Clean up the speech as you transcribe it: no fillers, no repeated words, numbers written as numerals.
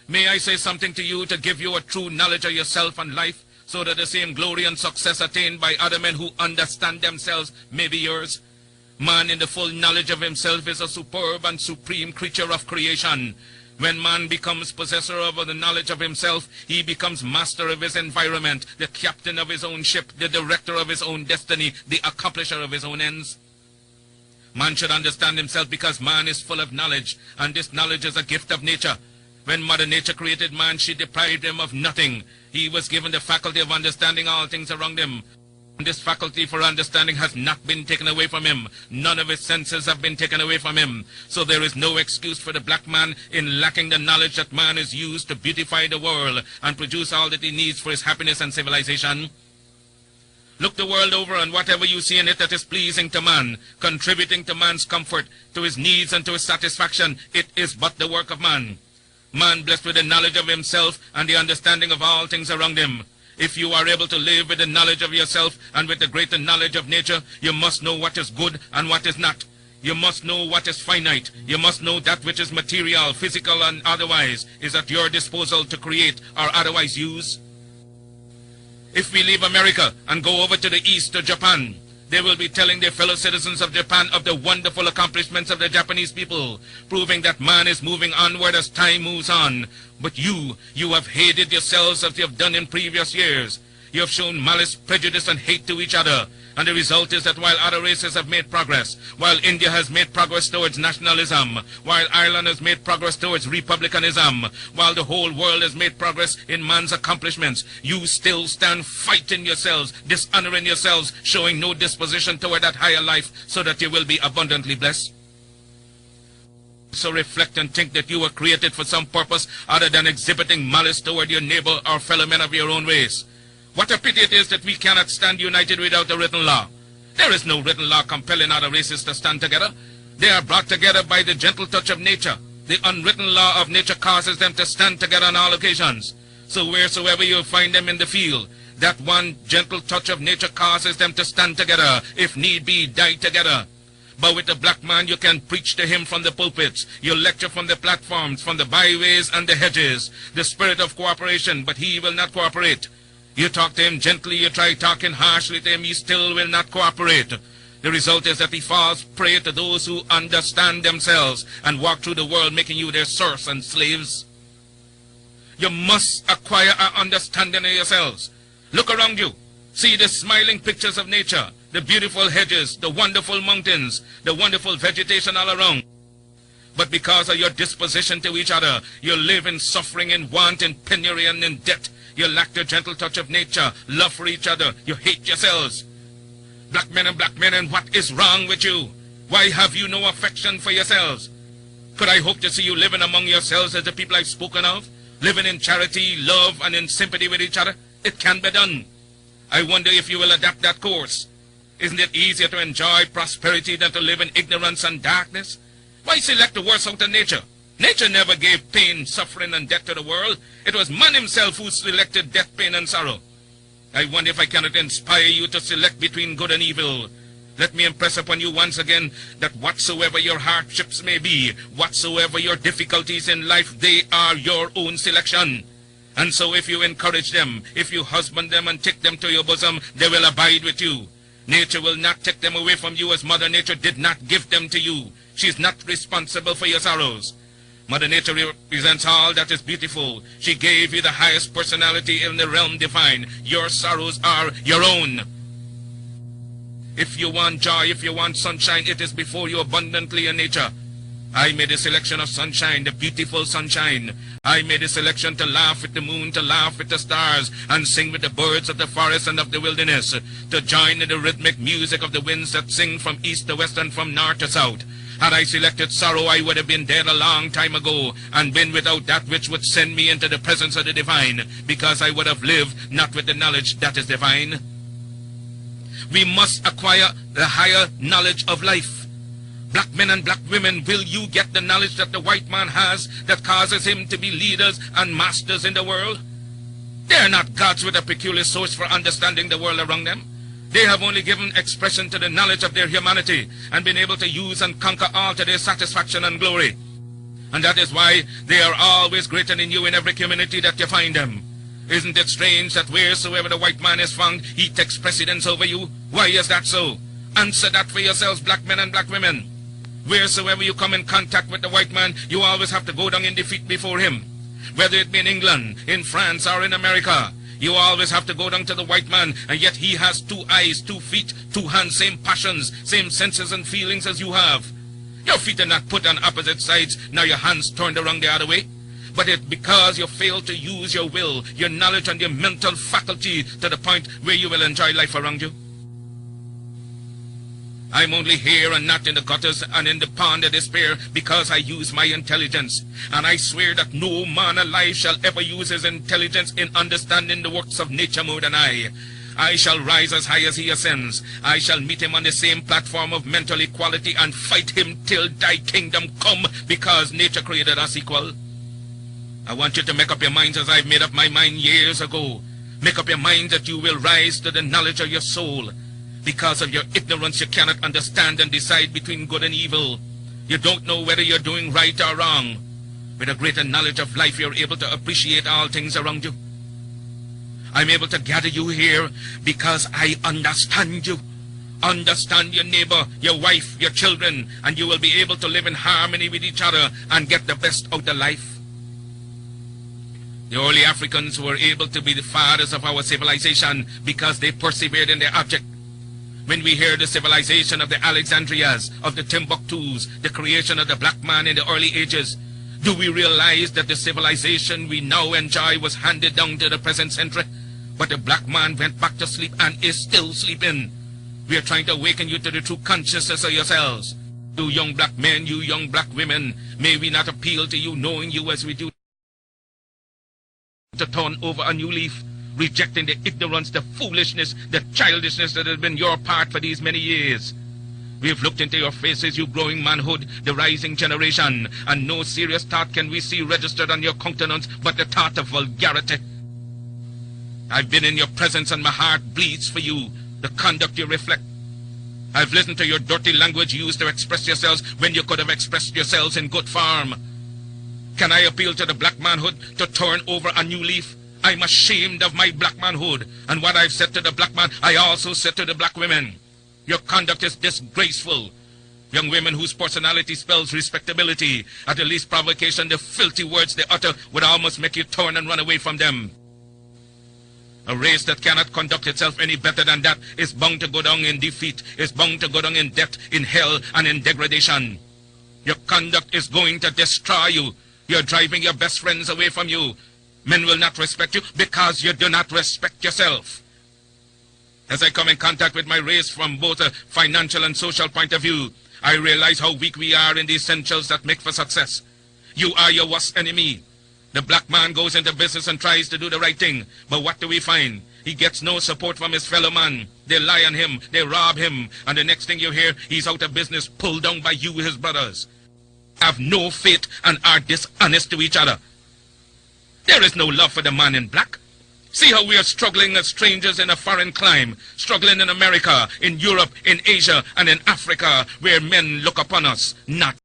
May I say something to you to give you a true knowledge of yourself and life, so that the same glory and success attained by other men who understand themselves may be yours? Man in the full knowledge of himself is a superb and supreme creature of creation. When man becomes possessor of the knowledge of himself, he becomes master of his environment, the captain of his own ship, the director of his own destiny, the accomplisher of his own ends. Man should understand himself because man is full of knowledge, and this knowledge is a gift of nature. When Mother Nature created man, she deprived him of nothing. He was given the faculty of understanding all things around him. This faculty for understanding has not been taken away from him. None of his senses have been taken away from him. So there is no excuse for the black man in lacking the knowledge that man is used to beautify the world and produce all that he needs for his happiness and civilization. Look the world over, and whatever you see in it that is pleasing to man, contributing to man's comfort, to his needs and to his satisfaction, it is but the work of man. Man blessed with the knowledge of himself and the understanding of all things around him. If you are able to live with the knowledge of yourself and with the greater knowledge of nature, you must know what is good and what is not. You must know what is finite. You must know that which is material, physical, and otherwise is at your disposal to create or otherwise use. If we leave America and go over to the east, to Japan, they will be telling their fellow citizens of Japan of the wonderful accomplishments of the Japanese people, proving that man is moving onward as time moves on. But you have hated yourselves as you have done in previous years. You have shown malice, prejudice, and hate to each other. And the result is that while other races have made progress, while India has made progress towards nationalism, while Ireland has made progress towards republicanism, while the whole world has made progress in man's accomplishments, you still stand fighting yourselves, dishonoring yourselves, showing no disposition toward that higher life so that you will be abundantly blessed. So reflect and think that you were created for some purpose other than exhibiting malice toward your neighbor or fellow men of your own race. What a pity it is that we cannot stand united without a written law. There is no written law compelling other races to stand together. They are brought together by the gentle touch of nature. The unwritten law of nature causes them to stand together on all occasions. So wheresoever you find them in the field, that one gentle touch of nature causes them to stand together, if need be, die together. But with the black man, you can preach to him from the pulpits. You lecture from the platforms, from the byways and the hedges. The spirit of cooperation, but he will not cooperate. You talk to him gently, you try talking harshly to him, he still will not cooperate. The result is that he falls prey to those who understand themselves and walk through the world making you their serfs and slaves. You must acquire an understanding of yourselves. Look around you. See the smiling pictures of nature, the beautiful hedges, the wonderful mountains, the wonderful vegetation all around. But because of your disposition to each other, you live in suffering, in want, in penury, and in debt. You lack the gentle touch of nature, love for each other. You hate yourselves. Black men, and what is wrong with you? Why have you no affection for yourselves? Could I hope to see you living among yourselves as the people I've spoken of? Living in charity, love, and in sympathy with each other? It can be done. I wonder if you will adapt that course. Isn't it easier to enjoy prosperity than to live in ignorance and darkness? Why select the worst out of nature? Nature never gave pain, suffering, and death to the world. It was man himself who selected death, pain, and sorrow. I wonder if I cannot inspire you to select between good and evil. Let me impress upon you once again that whatsoever your hardships may be, whatsoever your difficulties in life, they are your own selection. And so if you encourage them, if you husband them and take them to your bosom, they will abide with you. Nature will not take them away from you as Mother Nature did not give them to you. She is not responsible for your sorrows. Mother Nature represents all that is beautiful. She gave you the highest personality in the realm divine. Your sorrows are your own. If you want joy, if you want sunshine, it is before you abundantly in nature. I made a selection of sunshine, the beautiful sunshine. I made a selection to laugh with the moon, to laugh with the stars, and sing with the birds of the forest and of the wilderness, to join in the rhythmic music of the winds that sing from east to west and from north to south. Had I selected sorrow, I would have been dead a long time ago, and been without that which would send me into the presence of the divine, because I would have lived not with the knowledge that is divine. We must acquire the higher knowledge of life. Black men and black women, will you get the knowledge that the white man has that causes him to be leaders and masters in the world? They are not gods with a peculiar source for understanding the world around them. They have only given expression to the knowledge of their humanity and been able to use and conquer all to their satisfaction and glory. And that is why they are always greater than you in every community that you find them. Isn't it strange that wheresoever the white man is found, he takes precedence over you? Why is that so? Answer that for yourselves, black men and black women. Wheresoever you come in contact with the white man, you always have to go down in defeat before him. Whether it be in England, in France, or in America, you always have to go down to the white man, and yet he has 2 eyes, 2 feet, 2 hands, same passions, same senses and feelings as you have. Your feet are not put on opposite sides, now your hands turned around the other way. But it's because you fail to use your will, your knowledge, and your mental faculty to the point where you will enjoy life around you. I'm only here and not in the gutters and in the pond of despair because I use my intelligence. And I swear that no man alive shall ever use his intelligence in understanding the works of nature more than I. I shall rise as high as he ascends. I shall meet him on the same platform of mental equality and fight him till thy kingdom come, because nature created us equal. I want you to make up your minds as I've made up my mind years ago. Make up your mind that you will rise to the knowledge of your soul. Because of your ignorance, you cannot understand and decide between good and evil. You don't know whether you're doing right or wrong. With a greater knowledge of life, you're able to appreciate all things around you. I'm able to gather you here because I understand you. Understand your neighbor, your wife, your children, and you will be able to live in harmony with each other and get the best out of life. The early Africans were able to be the fathers of our civilization because they persevered in their object. When we hear the civilization of the Alexandrias, of the Timbuktus, the creation of the black man in the early ages, do we realize that the civilization we now enjoy was handed down to the present century? But the black man went back to sleep and is still sleeping. We are trying to awaken you to the true consciousness of yourselves. You young black men, you young black women, may we not appeal to you knowing you as we do to turn over a new leaf, rejecting the ignorance, the foolishness, the childishness that has been your part for these many years. We have looked into your faces, you growing manhood, the rising generation, and no serious thought can we see registered on your countenance but the thought of vulgarity. I've been in your presence and my heart bleeds for you, the conduct you reflect. I've listened to your dirty language used to express yourselves when you could have expressed yourselves in good form. Can I appeal to the black manhood to turn over a new leaf? I'm ashamed of my black manhood, and what I've said to the black man, I also said to the black women. Your conduct is disgraceful. Young women whose personality spells respectability, at the least provocation, the filthy words they utter would almost make you turn and run away from them. A race that cannot conduct itself any better than that is bound to go down in defeat, is bound to go down in death, in hell, and in degradation. Your conduct is going to destroy you. You're driving your best friends away from you. Men will not respect you because you do not respect yourself. As I come in contact with my race from both a financial and social point of view, I realize how weak we are in the essentials that make for success. You are your worst enemy. The black man goes into business and tries to do the right thing, but what do we find? He gets no support from his fellow man. They lie on him, they rob him, and the next thing you hear, he's out of business, pulled down by you, his brothers. Have no faith and are dishonest to each other. There is no love for the man in black. See how we are struggling as strangers in a foreign clime, struggling in America, in Europe, in Asia, and in Africa, where men look upon us, not